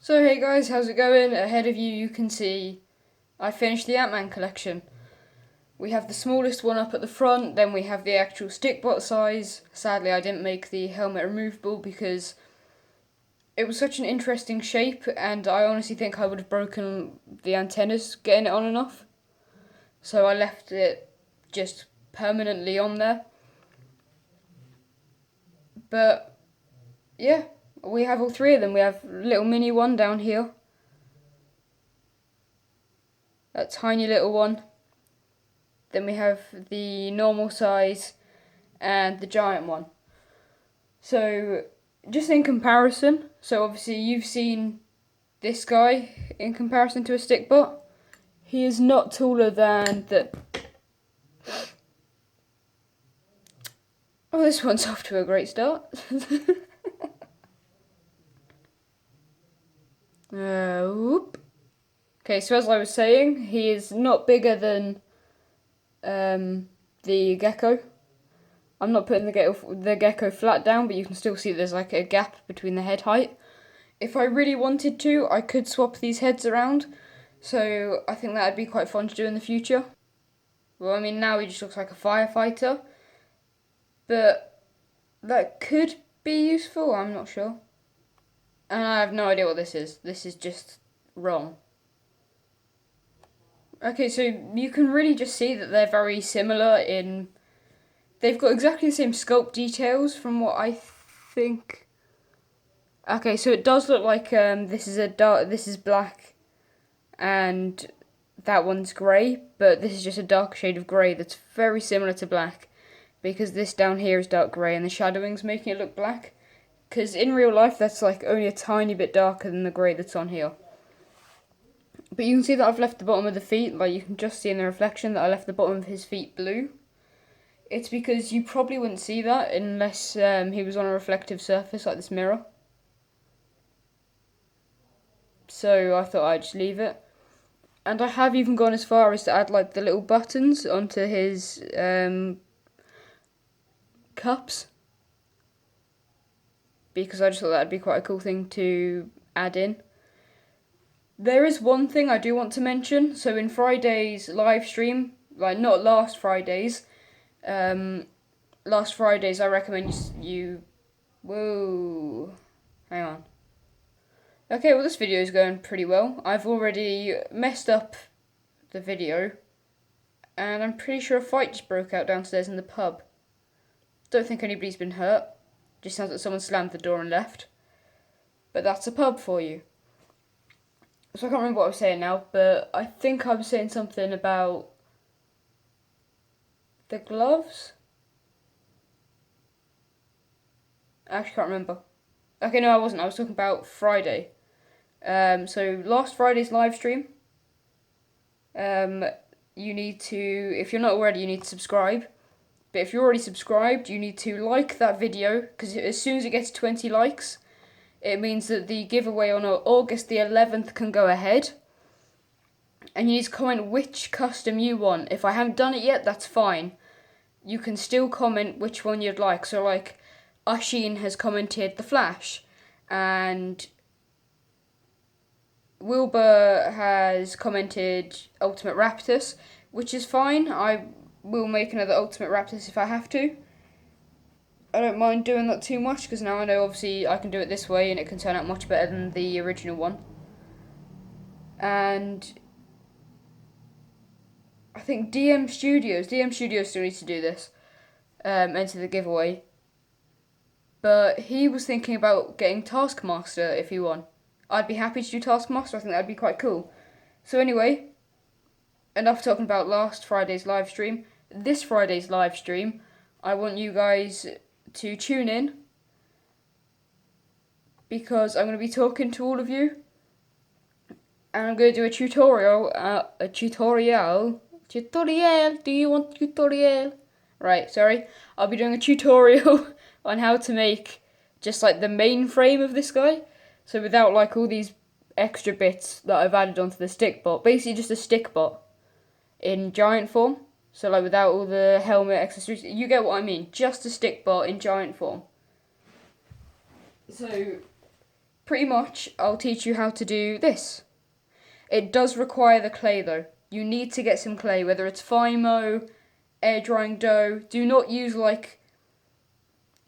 So hey guys, how's it going? Ahead of you can see I finished the Ant-Man collection. We have the smallest one up at the front, then we have the actual stickbot size. Sadly I didn't make the helmet removable because it was such an interesting shape and I honestly think I would have broken the antennas getting it on and off. So I left it just permanently on there. But yeah, we have all three of them. We have little mini one down here. That tiny little one. Then we have the normal size and the giant one. So just in comparison, so obviously you've seen this guy in comparison to a stickbot. He is not taller than the... Oh, this one's off to a great start. Whoop. Okay, so as I was saying, he is not bigger than the gecko. I'm not putting the gecko flat down, but you can still see there's like a gap between the head height. If I really wanted to, I could swap these heads around, so I think that'd be quite fun to do in the future. Well, I mean, now he just looks like a firefighter, but that could be useful, I'm not sure. And I have no idea what this is. This is just wrong. Okay, so you can really just see that they're very similar in... They've got exactly the same sculpt details from what I think. Okay, so it does look like this is black and that one's grey, but this is just a dark shade of grey that's very similar to black because this down here is dark grey and the shadowing's making it look black. Because in real life that's like only a tiny bit darker than the grey that's on here. But you can see that I've left the bottom of the feet, like you can just see in the reflection that I left the bottom of his feet blue. It's because you probably wouldn't see that unless he was on a reflective surface like this mirror. So I thought I'd just leave it. And I have even gone as far as to add like the little buttons onto his cups. Because I just thought that'd be quite a cool thing to add in. There is one thing I do want to mention. So in Friday's live stream, like not last Friday's, last Fridays I recommend you... Whoa. Hang on. Okay, well this video is going pretty well. I've already messed up the video. And I'm pretty sure a fight just broke out downstairs in the pub. Don't think anybody's been hurt. Just sounds like someone slammed the door and left. But that's a pub for you. So I can't remember what I was saying now, but I think I was saying something about the gloves? I actually can't remember. Okay, no I wasn't. I was talking about Friday. So last Friday's live stream, you need to, if you're not already, you need to subscribe. But if you're already subscribed, you need to like that video, because as soon as it gets 20 likes, it means that the giveaway on August the 11th can go ahead. And you need to comment which custom you want. If I haven't done it yet, that's fine. You can still comment which one you'd like. So like, Ushin has commented The Flash, and Wilbur has commented Ultimate Raptus, which is fine. I will make another Ultimate Raptus if I have to. I don't mind doing that too much because now I know obviously I can do it this way and it can turn out much better than the original one. And I think DM Studios still needs to do this, enter the giveaway. But he was thinking about getting Taskmaster if he won. I'd be happy to do Taskmaster, I think that'd be quite cool. So anyway, enough talking about last Friday's live stream. This Friday's live stream, I want you guys to tune in because I'm going to be talking to all of you and I'm going to do a tutorial. Do you want tutorial? Right, sorry. I'll be doing a tutorial on how to make just like the main frame of this guy. So without like all these extra bits that I've added onto the stickbot. Basically just a stickbot in giant form. So like without all the helmet accessories. You get what I mean. Just a stickbot in giant form. So pretty much I'll teach you how to do this. It does require the clay though. You need to get some clay, whether it's Fimo, air drying dough. Do not use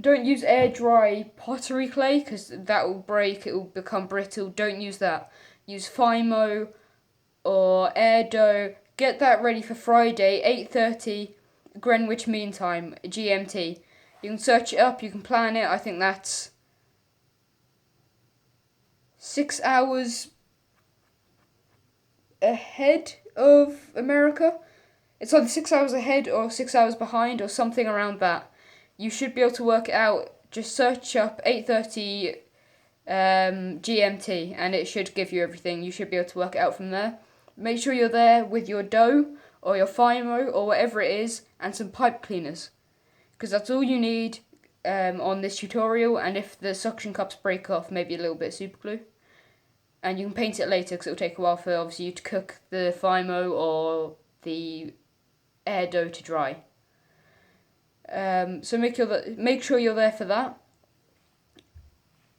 don't use air dry pottery clay because that will break, it will become brittle. Don't use that. Use Fimo or air dough. Get that ready for Friday, 8:30 Greenwich Mean Time, GMT. You can search it up, you can plan it. I think that's 6 hours ahead of America. It's either 6 hours ahead or 6 hours behind or something around that. You should be able to work it out. Just search up 8:30 GMT and it should give you everything. You should be able to work it out from there. Make sure you're there with your dough or your Fimo or whatever it is and some pipe cleaners because that's all you need on this tutorial. And if the suction cups break off, maybe a little bit of super glue. And you can paint it later because it will take a while for obviously you to cook the Fimo or the air dough to dry. So make sure you're there for that.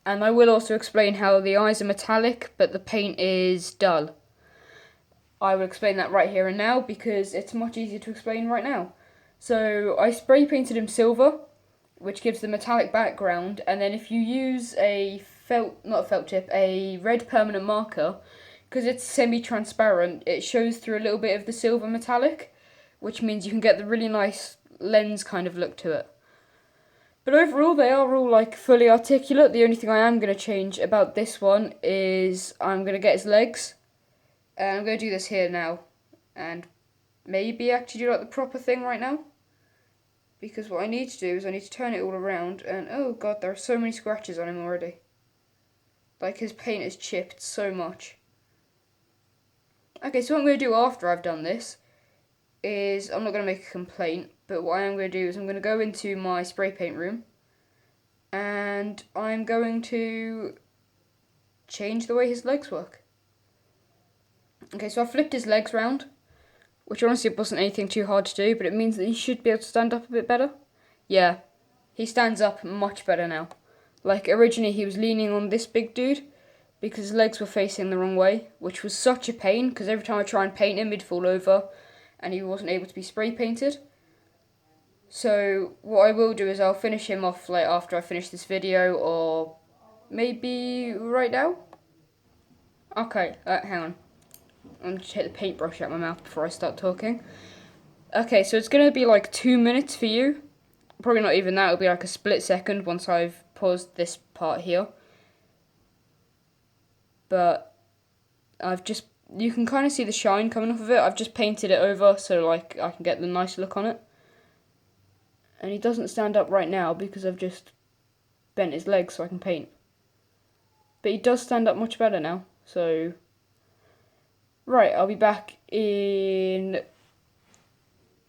And I will also explain how the eyes are metallic but the paint is dull. I will explain that right here and now because it's much easier to explain right now. So I spray painted him silver, which gives the metallic background, and then if you use a red permanent marker, because it's semi-transparent, it shows through a little bit of the silver metallic, which means you can get the really nice lens kind of look to it. But overall, they are all fully articulate. The only thing I am going to change about this one is I'm going to get his legs. And I'm going to do this here now. And maybe actually do the proper thing right now. Because what I need to do is I need to turn it all around. And oh god, there are so many scratches on him already. His paint is chipped so much. Okay, so what I'm going to do after I've done this is I'm not going to make a complaint, but what I am going to do is I'm going to go into my spray paint room and I'm going to change the way his legs work. Okay, so I flipped his legs round, which honestly wasn't anything too hard to do, but it means that he should be able to stand up a bit better. Yeah, he stands up much better now. Originally he was leaning on this big dude because his legs were facing the wrong way, which was such a pain because every time I try and paint him he'd fall over and he wasn't able to be spray painted. So what I will do is I'll finish him off after I finish this video or maybe right now. Okay, hang on. I'm going to take the paintbrush out of my mouth before I start talking. Okay, so it's going to be 2 minutes for you. Probably not even that, it'll be a split second once I've paused this part here. But you can kind of see the shine coming off of it. I've just painted it over so I can get the nice look on it. And he doesn't stand up right now because I've just bent his legs so I can paint. But he does stand up much better now, so... Right, I'll be back in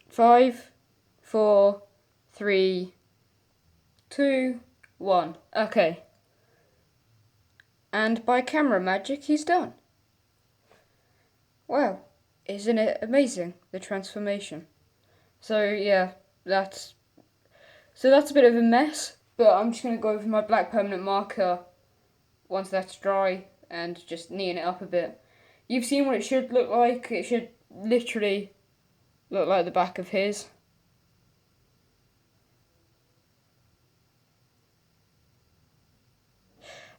5, 4, 3, 2, 1. Okay. And by camera magic, he's done. Wow, isn't it amazing, the transformation? So yeah, that's a bit of a mess, but I'm just going to go over my black permanent marker once that's dry and just neaten it up a bit. You've seen what it should look like. It should literally look like the back of his.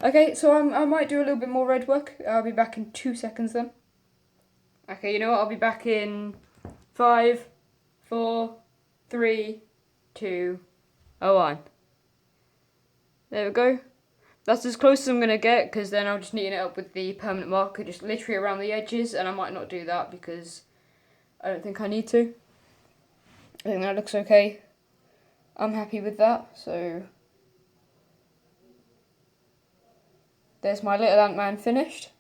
Okay, so I might do a little bit more red work. I'll be back in 2 seconds then. Okay, you know what? I'll be back in 5, 4, 3, 2, 1. There we go. That's as close as I'm going to get because then I'll just neaten it up with the permanent marker, just literally around the edges, and I might not do that because I don't think I need to. I think that looks okay. I'm happy with that, so... There's my little Ant-Man finished.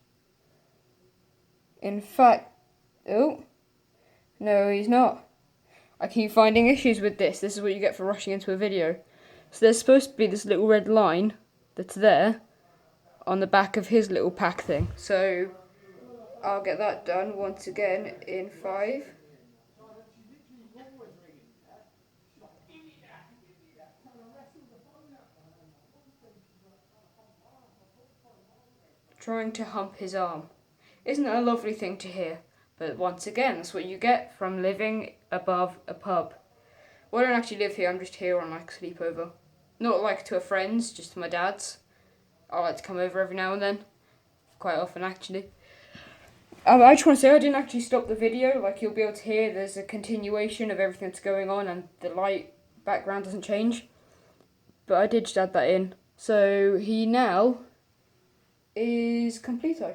In fact... Oh. No, he's not. I keep finding issues with this. This is what you get for rushing into a video. So there's supposed to be this little red line that's there on the back of his little pack thing. So I'll get that done once again in 5. trying to hump his arm. Isn't it a lovely thing to hear? But once again, that's what you get from living above a pub. Well, I don't actually live here, I'm just here on like sleepover. Not like to a friend's, just to my dad's. I like to come over every now and then. Quite often actually. I just want to say I didn't actually stop the video. Like you'll be able to hear there's a continuation of everything that's going on and the light background doesn't change. But I did just add that in. So he now is completo.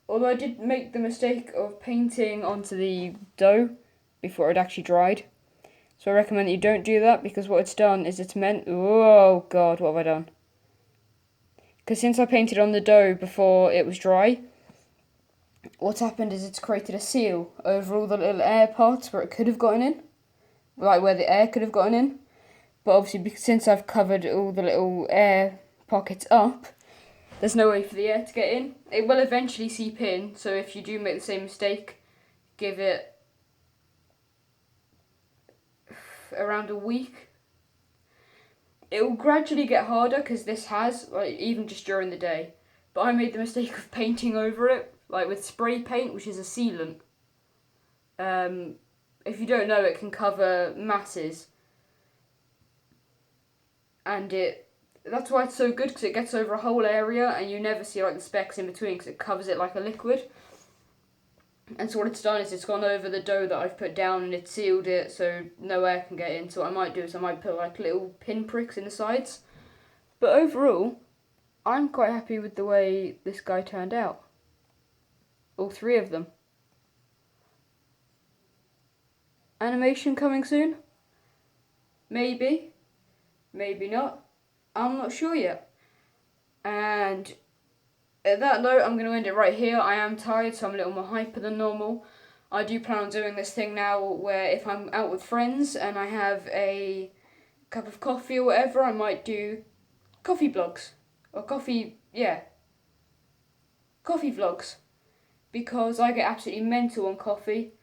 Although I did make the mistake of painting onto the dough before it actually dried. So I recommend that you don't do that because what it's done is it's meant... Oh god, what have I done? Because since I painted on the dough before it was dry, what's happened is it's created a seal over all the little air parts where it could have gotten in. Like where the air could have gotten in. But obviously since I've covered all the little air pockets up, there's no way for the air to get in. It will eventually seep in, so if you do make the same mistake, give it around a week. It will gradually get harder because this has, like, even just during the day. But I made the mistake of painting over it, like with spray paint, which is a sealant. If you don't know, it can cover masses. And that's why it's so good, because it gets over a whole area and you never see like the specks in between because it covers it like a liquid. And so what it's done is it's gone over the dough that I've put down and it's sealed it so no air can get in. So what I might do is I might put like little pinpricks in the sides. But overall, I'm quite happy with the way this guy turned out. All three of them. Animation coming soon? Maybe. Maybe not. I'm not sure yet. And at that note, I'm going to end it right here. I am tired, so I'm a little more hyper than normal. I do plan on doing this thing now where if I'm out with friends and I have a cup of coffee or whatever, I might do coffee vlogs. Or coffee vlogs. Because I get absolutely mental on coffee.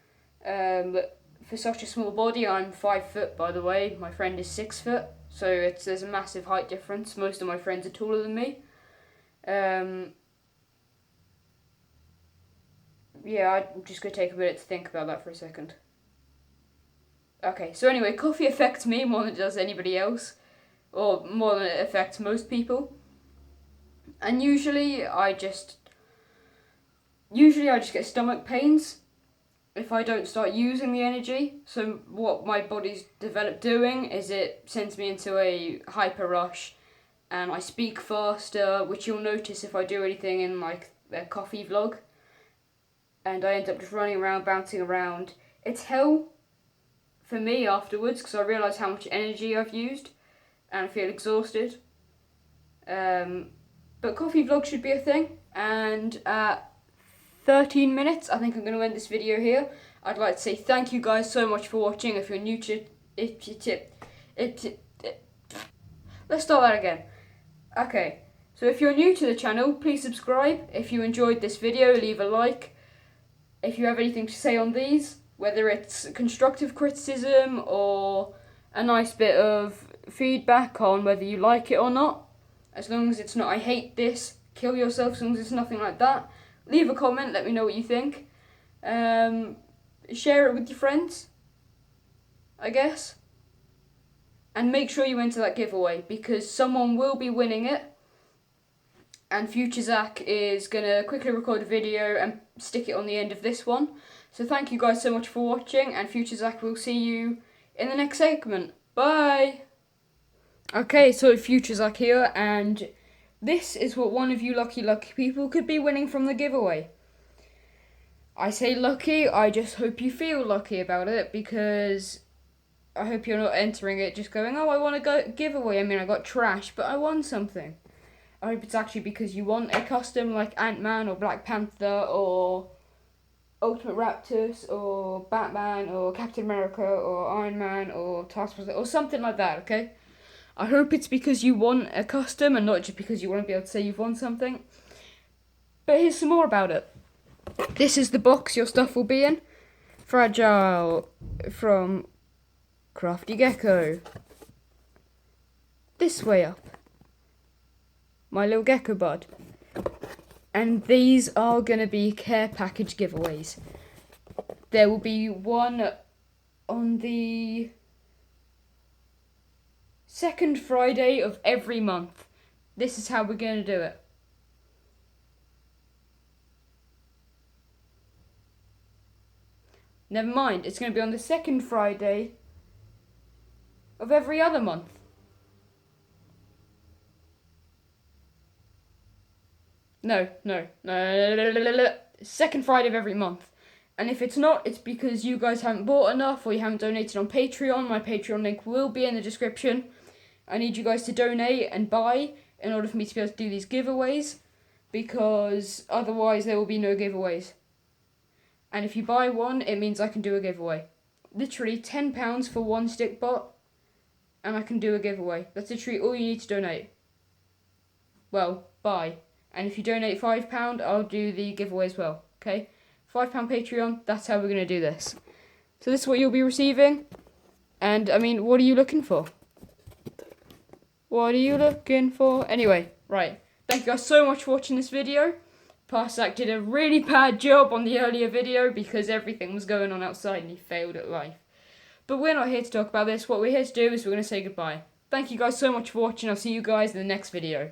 For such a small body, I'm 5 foot by the way. My friend is 6 foot. So there's a massive height difference. Most of my friends are taller than me. Yeah, I'm just going to take a minute to think about that for a second. Okay, so anyway, coffee affects me more than it does anybody else. Or more than it affects most people. And usually I just get stomach pains if I don't start using the energy. So what my body's developed doing is it sends me into a hyper rush and I speak faster, which you'll notice if I do anything in like a coffee vlog. And I end up just running around, bouncing around. It's hell for me afterwards because I realise how much energy I've used and I feel exhausted. But coffee vlogs should be a thing. And at 13 minutes, I think I'm going to end this video here. I'd like to say thank you guys so much for watching. If you're new to let's start that again. Okay, so if you're new to the channel, please subscribe. If you enjoyed this video, leave a like. If you have anything to say on these, whether it's constructive criticism or a nice bit of feedback on whether you like it or not, as long as it's not, I hate this, kill yourself, as long as it's nothing like that, leave a comment, let me know what you think. Share it with your friends, I guess. And make sure you enter that giveaway, because someone will be winning it. And Future Zach is going to quickly record a video and stick it on the end of this one. So thank you guys so much for watching, and Future Zach will see you in the next segment. Bye! Okay, so Future Zach here, and this is what one of you lucky people could be winning from the giveaway. I say lucky, I just hope you feel lucky about it, because I hope you're not entering it just going, oh, I want a giveaway. I mean, I got trash, but I won something. I hope it's actually because you want a custom like Ant-Man or Black Panther or Ultimate Raptors or Batman or Captain America or Iron Man or Taskmaster or something like that, okay? I hope it's because you want a custom and not just because you want to be able to say you've won something. But here's some more about it. This is the box your stuff will be in. Fragile from Crafty Gecko. This way up. My little gecko bud. And these are going to be care package giveaways. There will be one on the second Friday of every month. This is how we're going to do it. Never mind, it's going to be on the second Friday of every other month. No. Second Friday of every month. And if it's not, it's because you guys haven't bought enough or you haven't donated on Patreon. My Patreon link will be in the description. I need you guys to donate and buy in order for me to be able to do these giveaways, because otherwise there will be no giveaways. And if you buy one, it means I can do a giveaway. Literally £10 for one stikbot, and I can do a giveaway. That's literally all you need to donate. Well, buy. And if you donate £5, I'll do the giveaway as well. Okay? £5 Patreon, that's how we're going to do this. So this is what you'll be receiving. And, I mean, what are you looking for? What are you looking for? Anyway, right. Thank you guys so much for watching this video. Parsak did a really bad job on the earlier video because everything was going on outside and he failed at life. But we're not here to talk about this. What we're here to do is we're going to say goodbye. Thank you guys so much for watching. I'll see you guys in the next video.